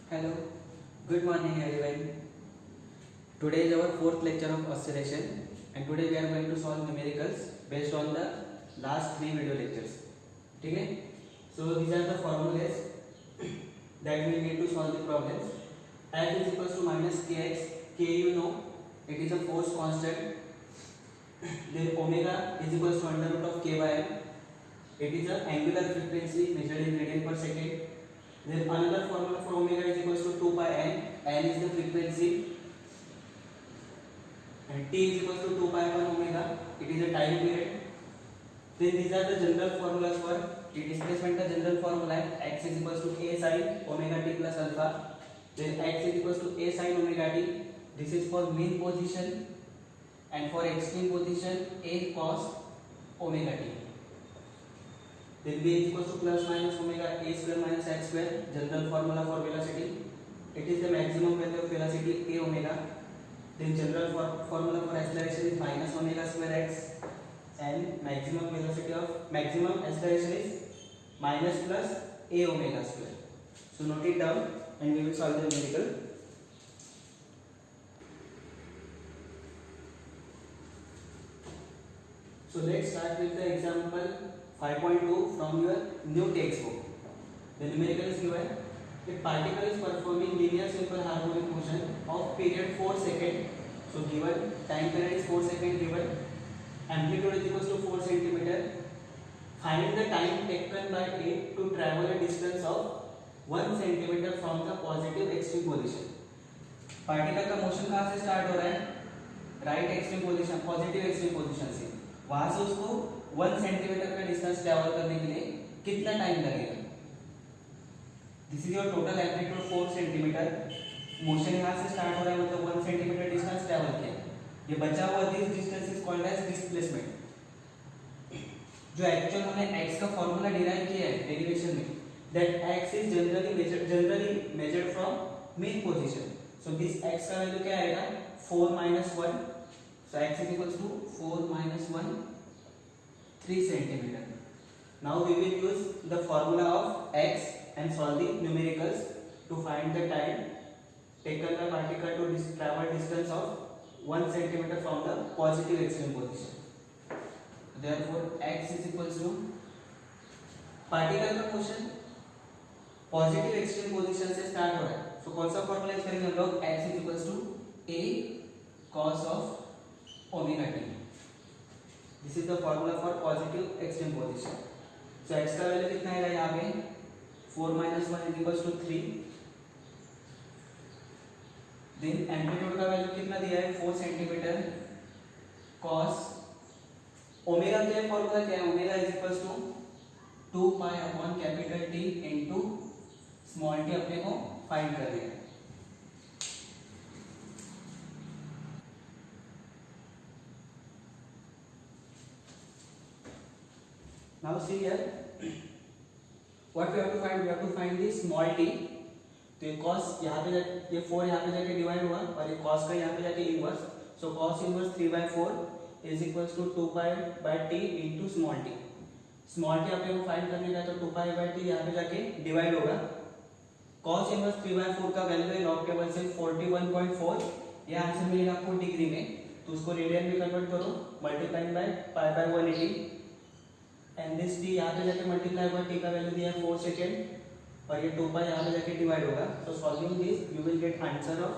Hello, good morning everyone. Today is our fourth lecture of oscillation and today we are going to solve numericals based on the last three video lectures. Okay? So these are the formulas that we need to solve the problems. F is equals to minus kx, k you know, it is a force constant. Then omega is equals to under root of k by m, it is a angular frequency measured in radian per second. Then another formula for omega is equals to 2 pi n. N is the frequency and t is equals to 2 pi upon omega. It is a time period. Then these are the general formulas for the displacement. The general formula x is equals to a sin omega t plus alpha. Then x is equals to a sin omega t. This is for mean position, and for extreme position a cos omega t. Then b is equals to plus minus omega a square minus x square. General formula for velocity. It is the maximum value of velocity a omega. Then general formula for acceleration is minus omega square x, and maximum acceleration is minus plus a omega square. So note it down and we will solve the numerical. So let's start with the example 5.2 from your new textbook. The numerical is given. A particle is performing linear simple harmonic motion of period 4 seconds. So given time period is 4 seconds given. Amplitude is equals to 4 centimeter. Find the time taken by it to travel a distance of 1 centimeter from the positive extreme position. Particle का motion कहाँ से start हो रहा है? Right extreme position, positive extreme position से. वहां से उसको 1 सेंटीमीटर का डिस्टेंस ट्रैवल करने के लिए कितना टाइम लगेगा? This is your total amplitude 4 centimetre. Motion यहाँ से स्टार्ट हो रहा है, मतलब 1 सेंटीमीटर डिस्टेंस ट्रैवल किया. ये बचा हुआ this distance is called as displacement. जो एक्चुअल हमने x का फॉर्मूला डिराइव किया है डेरिवेशन में, that x is generally measured from mean position. So this x का वैल्यू क्या आएगा? 4 minus 1. So x is equals to 4 minus 1, 3 centimeter. Now we will use the formula of x and solve the numericals to find the time taken by particle to travel distance of 1 centimeter from the positive extreme position. Therefore x is equals to particle का motion positive extreme position से start हो रहा है. सो कौन सा formula use करेंगे हम लोग? x is equals to a cos of omega t. This is the formula for positive extreme position. So x का वैल्यू कितना आएगा यहाँ पे? 4 minus 1 is equals to 3. Then amplitude का वैल्यू कितना दिया है? 4 सेंटीमीटर. cos ओमेगा क्या है? फॉर्मूला क्या है? Omega is equals to 2 pi upon capital T into small T. अपने को फाइंड कर दिया. Now see here, what we have to find? We have to find the small t. तो ये cos यहाँ पे ये 4 यहाँ पे जाके डिवाइड हुआ और ये cos का यहाँ पे जाके inverse. So cos inverse 3/4 is equals to 2 pi by t into small t. Small t अपने को फाइंड करने का, तो 2 पाई बाय t यहाँ पे जाके डिवाइड होगा. cos इनवर्स 3/4 का वैल्यू है लॉग टेबल से 41.4. ये आंसर मिलेगा आपको डिग्री में, तो उसको रेडियन में कन्वर्ट करो, multiplying by pi by 180. And this T यहाँ पे जाके मल्टीप्लाई हुआ, टी का वैल्यू दिया है 4 सेकेंड और ये 2 पाई यहाँ पे जाके डिवाइड होगा. सो solving this you will get answer of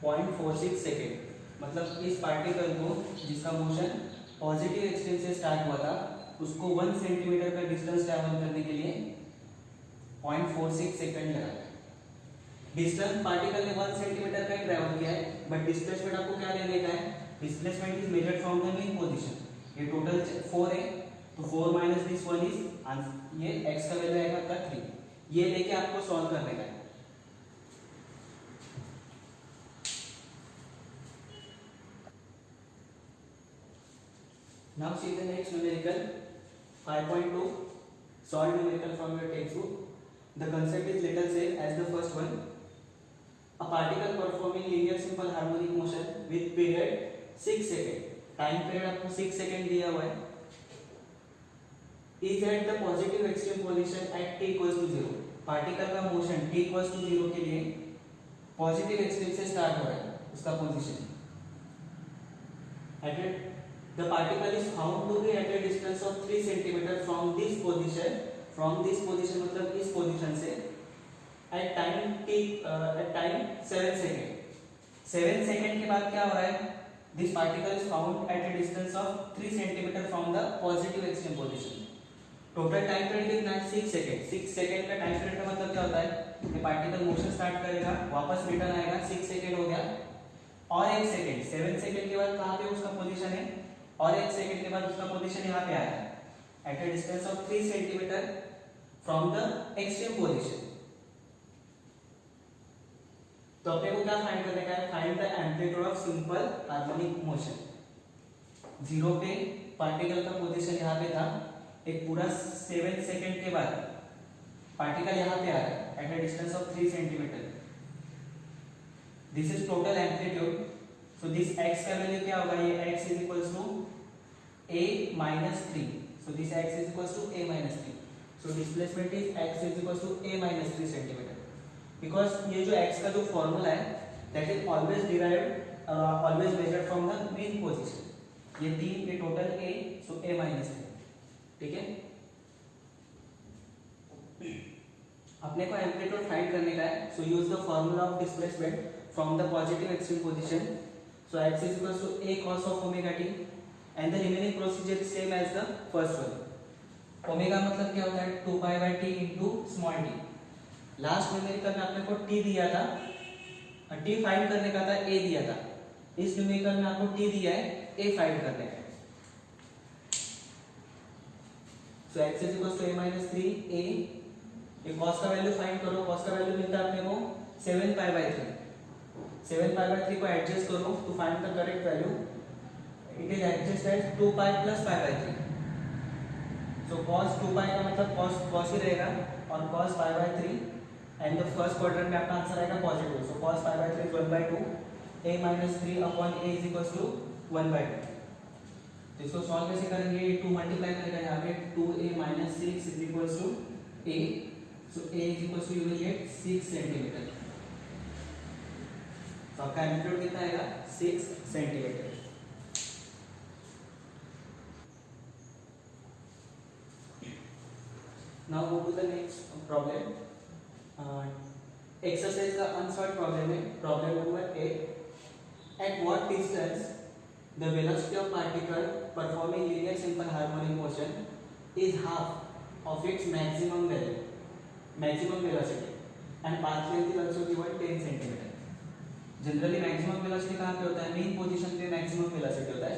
0.46 second. मतलब इस पार्टिकल को जिसका मोशन पॉजिटिव एक्सट्रीम से स्टार्ट हुआ था, उसको 1 सेंटीमीटर का डिस्टेंस ट्रैवल करने के लिए 0.46 सेकेंड लगा. डिस्टेंस पार्टिकल ने 1 सेंटीमीटर का ही ट्रैवल किया है, बट डिस्प्लेसमेंट आपको क्या लेने का है? Displacement is measured from the mean position. ये टोटल 4 है, तो 4 माइनस दिस 1 इज ये x का वैल्यू आएगा आपका 3. ये लेके आपको सॉल्व करने का है. Now see the next numerical 5.2. Solve numerical from your textbook. The concept is little same as the first one. A particle performing linear simple harmonic motion with period 6 second. Time period आपको 6 second दिया हुआ है. Is at the positive extreme position at t equals to 0. Particle का motion t equals to 0 के लिए positive axis से start हो रहा है उसका position at the particle is found to be at a distance of 3 centimetre from this position मतलब इस पोजीशन से एट टाइम 7 सेकेंड 7 सेकेंड के बाद क्या हो रहा है this particle is found at a distance of 3 centimetre from the positive extreme position total time period कितना है 6 सेकेंड 6 सेकेंड का टाइम पीरियड का मतलब क्या होता है ये पार्टिकल मोशन स्टार्ट करेगा वापस रिटर्न आएगा 6 सेकेंड हो गया और 1 सेकेंड 7 सेकेंड के बाद कहाँ पे उसका पोजीशन है और 1 सेकेंड के बाद उसका पोजीशन यहाँ पे आया है at a distance of 3 centimetre from the extreme position. तो अपने को क्या फाइंड करने का है find the amplitude of simple harmonic motion. 0 पे पार्टिकल का पोजीशन यहाँ पे था एक पूरा 7 सेकेंड के बाद पार्टिकल यहाँ पे आ रहा है at a distance of 3 centimetre. This is total amplitude so this x का वैल्यू क्या होगा ये x is equals to a minus 3 so this x is equals to a minus 3 so displacement is x is equals to a minus 3 centimeter because ये जो x का जो formula है that is always derived always measured from the mean position ये 3 ये total a so a minus 3 ठीक है। अपने को एम्पलीट्यूड फाइंड करने का है so use the formula of displacement from the positive extreme position so x is equals to a cos of omega t and the remaining procedure is same as the first one। Omega मतलब क्या होता है 2 pi by t into small t। Last numerical में आपने को t दिया था t find करने का था a दिया था इस न्यूमेरिकल में आपको t दिया है a फाइंड करने का है so x is equals to a minus 3 a ये cos का वैल्यू फाइंड करो cos का वैल्यू मिलता है अपने को 7 pi by 3 7 pi by 3 को एडजस्ट करो to find the correct value it is adjust as 2 pi plus pi by 3 so cos 2 pi का मतलब cos ही रहेगा और cos pi by 3 and the first quadrant में आपका आंसर आएगा positive so cos pi by 3 is 1 by 2 a minus 3 upon a is equals to 1 by 2। तो इसको solve कैसे करेंगे 2 मल्टीप्लाई करेगा यहाँ पे 2a minus 6 is equals to a so a is equals to you will get 6 centimetre. तो आपका amplitude कितना आएगा 6 centimetre. Now go to the next problem exercise का unsolved problem है problem number 8 at what distance the velocity of particle performing linear simple harmonic motion is half of its maximum velocity and path length is also given 10 cm। Generally maximum velocity कहाँ पे होता है main position पे maximum velocity होता है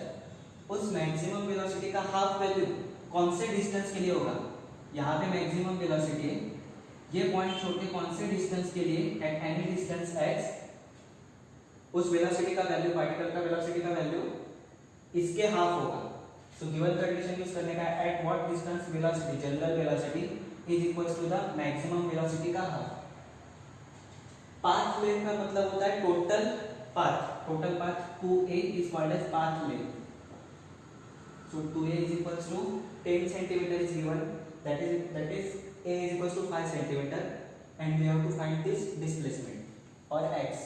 उस maximum velocity का half value कौन से डिस्टेंस के लिए होगा यहाँ पे मैक्सिमम वेलोसिटी है ये पॉइंट छोड़ के कौन से डिस्टेंस के लिए एट एनी डिस्टेंस x उस वेलोसिटी का वैल्यू पार्टिकल का वेलोसिटी का वैल्यू इसके हाफ होगा। सो गिवन कंडीशन यूज करने का at what distance velocity general velocity is equals to the maximum velocity का हाफ। पाथ लेंथ का मतलब होता है total path 2a is called as path length so 2a is equals to 10 centimetre is given that is a is equals to 5 centimeter and we have to find this displacement और x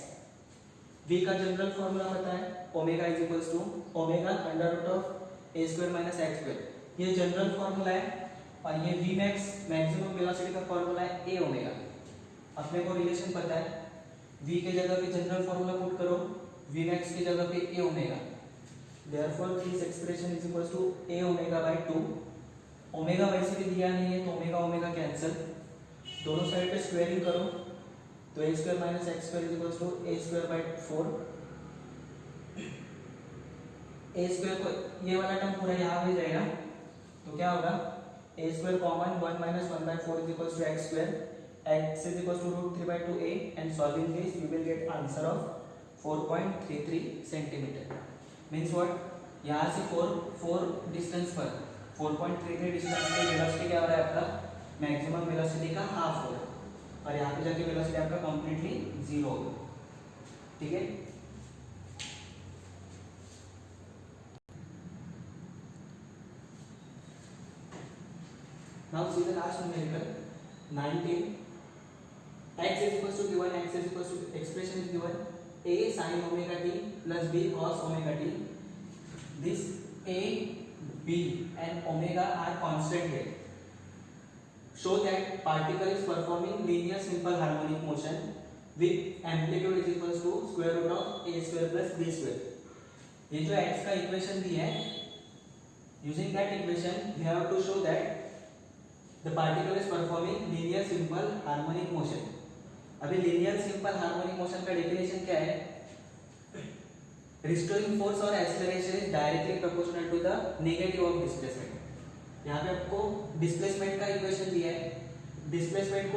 v का general formula पता है omega is equals to omega under root of a square minus x square ये general formula है और ये v max maximum velocity का formula है a ओमेगा। अपने को रिलेशन पता है v के जगह पे जनरल फॉर्मूला पुट करो v max की जगह पे a omega therefore this expression is equals to a omega by 2 omega वैसे भी दिया नहीं है तो ओमेगा ओमेगा कैंसिल दोनों साइड पे स्क्वायरिंग करो तो a square minus x square is equals to a square by 4 a square को ये वाला टर्म पूरा यहाँ पे जाएगा तो क्या होगा a square common 1 minus 1 by 4 is equals to x square x is equals to root 3 by 2a and solving this you will get answer of 4.33 centimetre means what यहाँ से 4 डिस्टेंस पर 4.33 डिस्टेंस पे वेलोसिटी क्या हो रहा है आपका maximum velocity का हाफ हो रहा है और यहाँ पे जाके वेलोसिटी आपका कंप्लीटली जीरो होगा। ठीक है now see the last numerical 19 x is equals to given, x is equals to expression is given a sin omega t plus b cos omega t. This a, b and omega are constant here. Show that particle is performing linear simple harmonic motion with amplitude is equals to square root of a square plus b square. ये जो x का equation दिया है, using that equation we have to show that the particle is performing linear simple harmonic motion. अभी linear simple harmonic motion का definition क्या है? Restoring force or acceleration is directly proportional to the negative of displacement. यहाँ पे आपको displacement का equation दिया है. डिस्प्लेसमेंट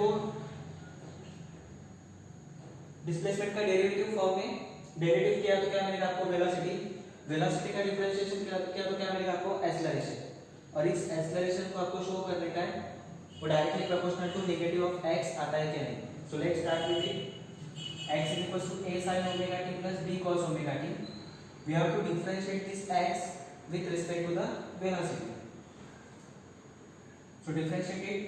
का डेरिवेटिव फॉर्म में डेरिवेटिव किया तो क्या मिलेगा आपको? वेलोसिटी का डिफरेंशिएशन किया तो क्या मिलेगा आपको? एक्सेलरेशन. और इस एक्सेलरेशन को आपको शो करने का है वो directly proportional to negative of x आता है क्या नहीं. So let's start with it. x is equals to a sin omega t plus b cos omega t. We have to differentiate this x with respect to the velocity. So differentiate it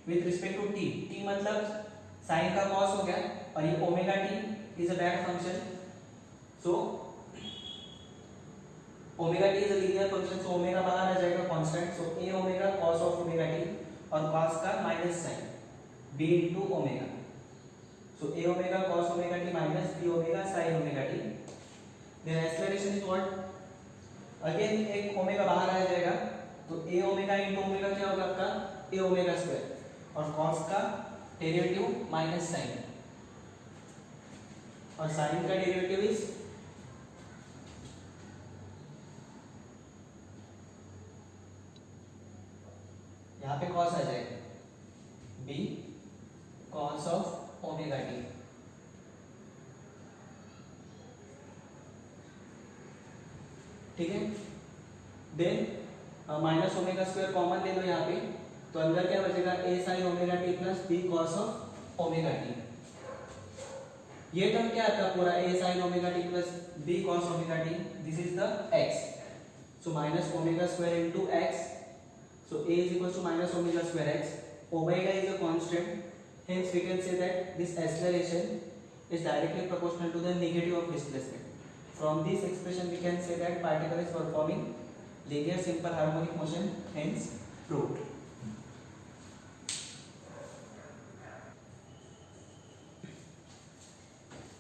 with respect to t. t मतलब sin का cos हो गया और ये omega t is a bad function. So omega t is a linear function. So omega बाहर आ जाएगा constant. So a omega cos of omega t और cos का minus sign b into omega. So a omega cos omega t minus b omega sin omega t. Then acceleration is what? Again एक omega बाहर आ जाएगा तो a omega into omega क्या होगा आपका? a omega square और cos का derivative minus sine और साइन का डेरिवेटिव इज यहाँ पे cos आ जाएगा b cos of omega t. ठीक है. Then minus omega square common ले लो यहाँ पे तो अंदर क्या बचेगा? a sin omega t plus b cos of omega t. ये टर्म क्या आता है पूरा? a sin omega t plus b cos omega t. This is the x. So minus omega square into x. So a is equals to minus omega square x. Omega is a constant. Hence we can say that this acceleration is directly proportional to the negative of displacement. From this expression we can say that particle is performing linear simple harmonic motion, hence proved.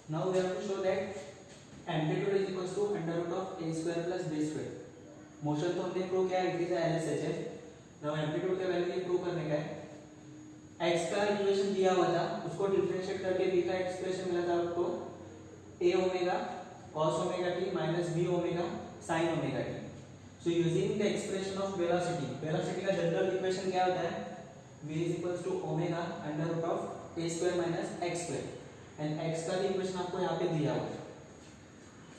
Now we have to show that amplitude is equals to under root of a square plus b square. Motion तो हमने prove किया, it is LHS. Now amplitude का value prove करने का है. x का equation दिया हुआ था, उसको डिफरेंशिएट करके b का एक्सप्रेशन मिला था आपको a omega cos omega t minus b omega sin omega t. So using the expression of velocity का जनरल इक्वेशन क्या होता है? v is equals to omega under root of a square minus x square and x का भी equation आपको यहाँ पे दिया हुआ है.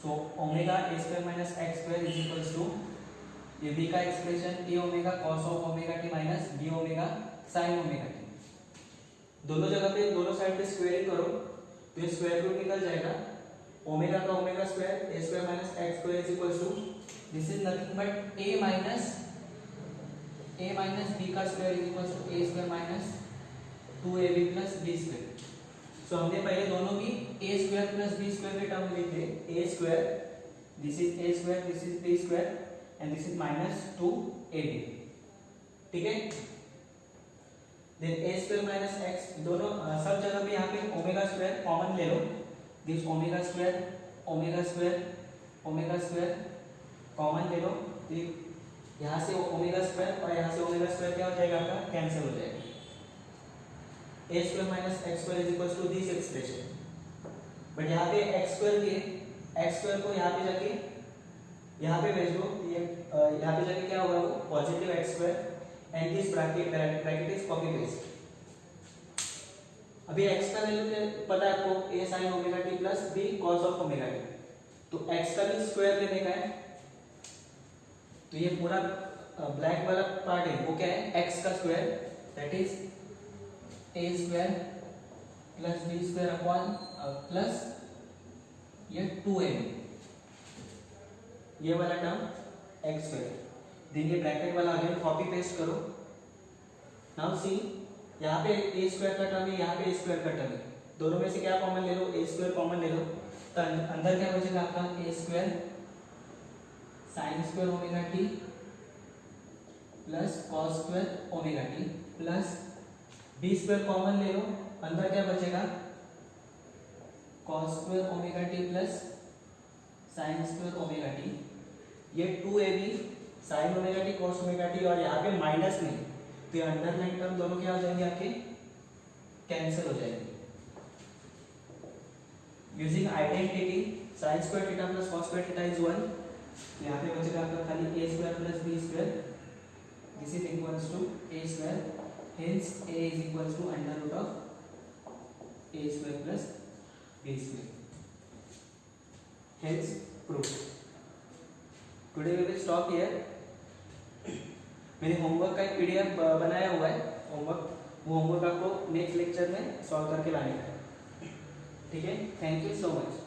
So omega a square minus x square is equals to ये v का expression a omega cos of omega t minus b omega sin omega t. दोनों जगह पे दोनों साइड पे स्क्वायरिंग करो तो ये स्क्वायर रूट निकल जाएगा. ओमेगा का omega square a square minus x square is equals to this is nothing but a minus b का square is equals to a square minus 2ab plus b square. So हमने पहले दोनों भी a square plus b square के term लिखे. a square, this is a square, this is b square and this is minus 2ab. ठीक है. Then a square minus x दोनों सब जगह पे यहाँ पे ओमेगा स्क्वायर कॉमन ले लो. This ओमेगा स्क्वायर कॉमन ले लो. यहाँ से ओमेगा स्क्वायर और यहाँ से ओमेगा स्क्वायर क्या हो जाएगा आपका? कैंसिल हो जाएगा. a square minus x square is equals to this expression. But यहाँ पे x स्क्वायर को यहाँ पे जाके यहाँ पे भेज दो. यहाँ पे जाके क्या होगा? वो positive x square and this bracket is copy paste. अभी x का वैल्यू पता है आपको? a sin omega t plus b cos of omega t. तो x का भी स्क्वायर लेने का है. तो ये पूरा ब्लैक वाला पार्ट है वो क्या है? x का square that is a square plus b square upon plus ये 2ab ये वाला टर्म x स्क्वायर. देन ये ब्रैकेट वाला अगेन कॉपी पेस्ट करो. नाउ सी यहाँ पे ए स्क्वायर का टर्म है, यहाँ पे ए स्क्वायर का टर्म है, दोनों में से क्या कॉमन ले लो, ए स्क्वायर कॉमन ले लो, तो अंदर क्या बचेगा आपका A square sine square omega t plus cos square omega t plus B square common ले लो, अंदर क्या बचेगा cos square omega t plus sine square omega t, ये 2ab sine omega t cos omega t, और यहाँ पे minus नहीं, तो ये अंडरलाइन टर्म दोनों क्या हो जाएंगे आपके कैंसिल हो जाएंगे। Using identity sine square theta plus cos square theta is 1, यहाँ पे बचेगा आपका खाली a square plus b square, this is equals to a square, hence a is equals to under root of a square plus b square, hence proof. Today we will stop here. मैंने homework का एक PDF बनाया हुआ है, वो homework आपको next lecture में solve करके लाने का है, ठीक है। Thank you so much.